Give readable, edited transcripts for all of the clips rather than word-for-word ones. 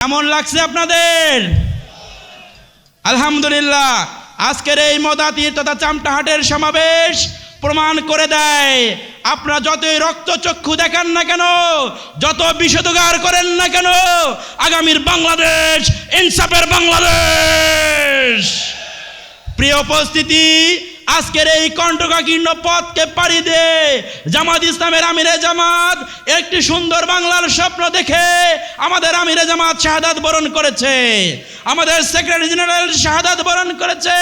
কেমন লাগছে আপনাদের? আলহামদুলিল্লাহ। আজকের এই মদাতির তথা চামটাহাটের সমাবেশ প্রমাণ করে দেয়, আপনারা যতই রক্তচক্ষু দেখান না কেন, যত বিষোদ্গার করেন না কেন, আগামীর বাংলাদেশ ইনসাফের বাংলাদেশ। প্রিয় উপস্থিতি, আজকের এই কণ্টকাকীর্ণ পথকে পাড়ি দিয়ে জামাত ইসলামের আমিরে জামাত একটি সুন্দর বাংলার স্বপ্ন দেখে আমাদের আমিরে জামাত শাহাদাত বরণ করেছে, আমাদের সেক্রেটারি জেনারেল শাহাদাত বরণ করেছে,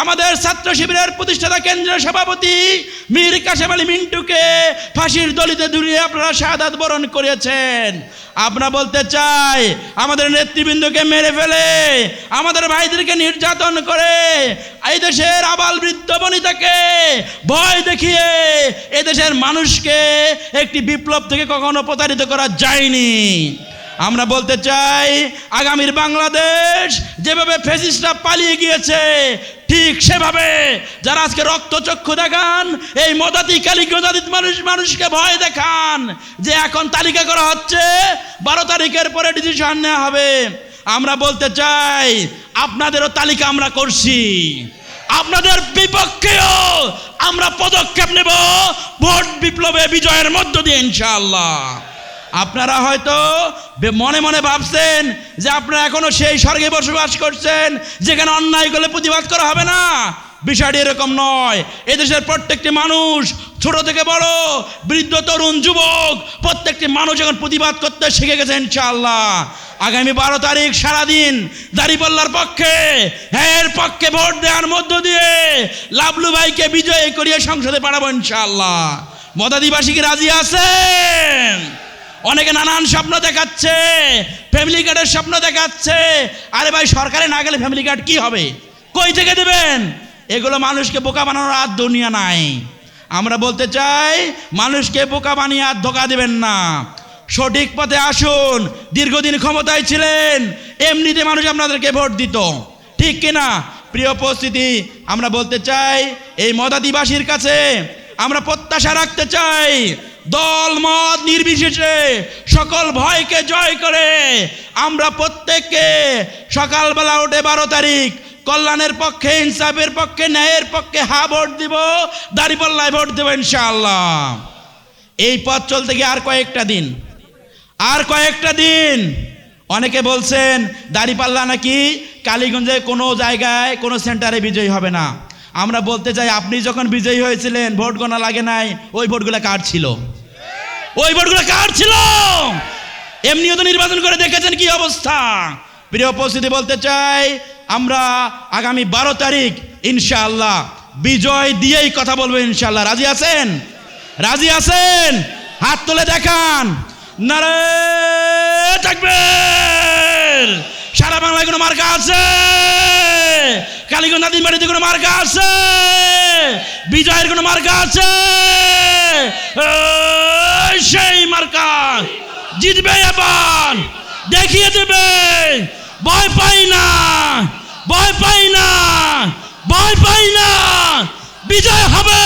আমাদের ছাত্র শিবিরের প্রতিষ্ঠাতা কেন্দ্রীয় সভাপতি মীর কাশেম আলী মিন্টুকে ফাঁসির দড়িতে ঝুলিয়ে আপনারা শাহাদাত বরণ করেছেন। আমরা বলতে চাই, আমাদের নেতৃবৃন্দকে মেরে ফেলে, আমাদের ভাইদেরকে নির্যাতন করে, এই দেশের আবাল বৃদ্ধ বনিতাকে ভয় দেখিয়ে এদেশের মানুষকে একটি বিপ্লব থেকে কখনো প্রতারিত করা যায়নি। আমরা বলতে চাই, আগামীর বাংলাদেশ যেভাবে ফ্যাসিস্টরা পালিয়ে গিয়েছে, ঠিক সেভাবে যারা আজকে রক্তচক্ষু দেখান, এই মদাতি কালিগঞ্জাদিত মানুষকে ভয় দেখান যে এখন তালিকা করা হচ্ছে, 12 তারিখের পরে ডিসিশন নেওয়া হবে। আমরা বলতে চাই, আপনাদেরও তালিকা আমরা করছি, আপনাদের বিপক্ষেও আমরা পদক্ষেপ নেব ভোট বিপ্লবে বিজয়ের মধ্য দিয়ে ইনশাআল্লাহ। আপনারা হয়তো মনে মনে ভাবছেন যে আপনারা এখনো সেই স্বর্গে বসবাস করছেন যেখানে অন্যায় করলে প্রতিবাদ করা হবে না। বিষয়টি এরকম নয়। এদেশের প্রত্যেকটি মানুষ, ছোট থেকে বড়, বৃদ্ধ, তরুণ, যুবক, প্রত্যেকটি মানুষ এখন প্রতিবাদ করতে শিখে গেছে ইনশাআল্লাহ। আগামী 12 তারিখ সারাদিন দাঁড়িপাল্লার পক্ষে, এর পক্ষে ভোট দেওয়ার মধ্য দিয়ে লাবলু ভাইকে বিজয়ী করিয়ে সংসদে পাঠাবো ইনশাআল্লাহ। মদাদিবাসী কি রাজি আছেন? অনেকে নানান স্বপ্ন দেখাচ্ছে, ফ্যামিলি কার্ডের স্বপ্ন দেখাচ্ছে। আরে ভাই, সরকারে না গেলে ফ্যামিলি কার্ড কি হবে, কই থেকে দেবেন? এগুলো মানুষকে বোকা বানানোর আর দুনিয়া নাই। আমরা বলতে চাই, মানুষকে বোকা বানিয়ে আর ধোকা দেবেন না, সঠিক পথে আসুন। দীর্ঘদিন ক্ষমতায় ছিলেন, এমনিতে মানুষ আপনাদেরকে ভোট দিত, ঠিক কিনা? প্রিয় উপস্থিতি, আমরা বলতে চাই, এই মদাদিবাসীর কাছে আমরা প্রত্যাশা রাখতে চাই, দল মত নির্বিশেষে সকল ভয়কে জয় করে আমরা প্রত্যেককে সকালবেলা উঠে 12 তারিখ কল্যাণের পক্ষে, ইনসাফের পক্ষে, ন্যায়ের পক্ষে ভোট দিব, দাঁড়িপাল্লায় ভোট দেব ইনশাআল্লাহ। এই পথ চলতে গিয়ে আর কয়েকটা দিন। অনেকে বলছেন দাঁড়িপাল্লা নাকি কালীগঞ্জে কোনো জায়গায় কোনো সেন্টারে বিজয়ী হবে না। আমরা বলতে চাই, আপনি যখন বিজয়ী হয়েছিলেন ভোট গোনা লাগে নাই, ওই ভোটগুলো কার ছিল? এমনিও তো নির্বাচন করে দেখেছেন কি অবস্থা। প্রিয় উপস্থিতি, বলতে চাই, আমরা আগামী 12 তারিখ ইনশাআল্লাহ বিজয় দিয়েই কথা বলবো ইনশাআল্লাহ। রাজি আছেন? হাত তুলে দেখান। নারে তাকবীর। সারা বাংলায় কোনো মার্কা আছে? কালীগঞ্জ নাদিম বাড়িতে কোনো মার্কা আছে? বিজয়ের কোনো মার্কা আছে? সেই মার্কা জিতবে, এবার দেখিয়ে দেবে। ভয় পাই না, বিজয় হবে।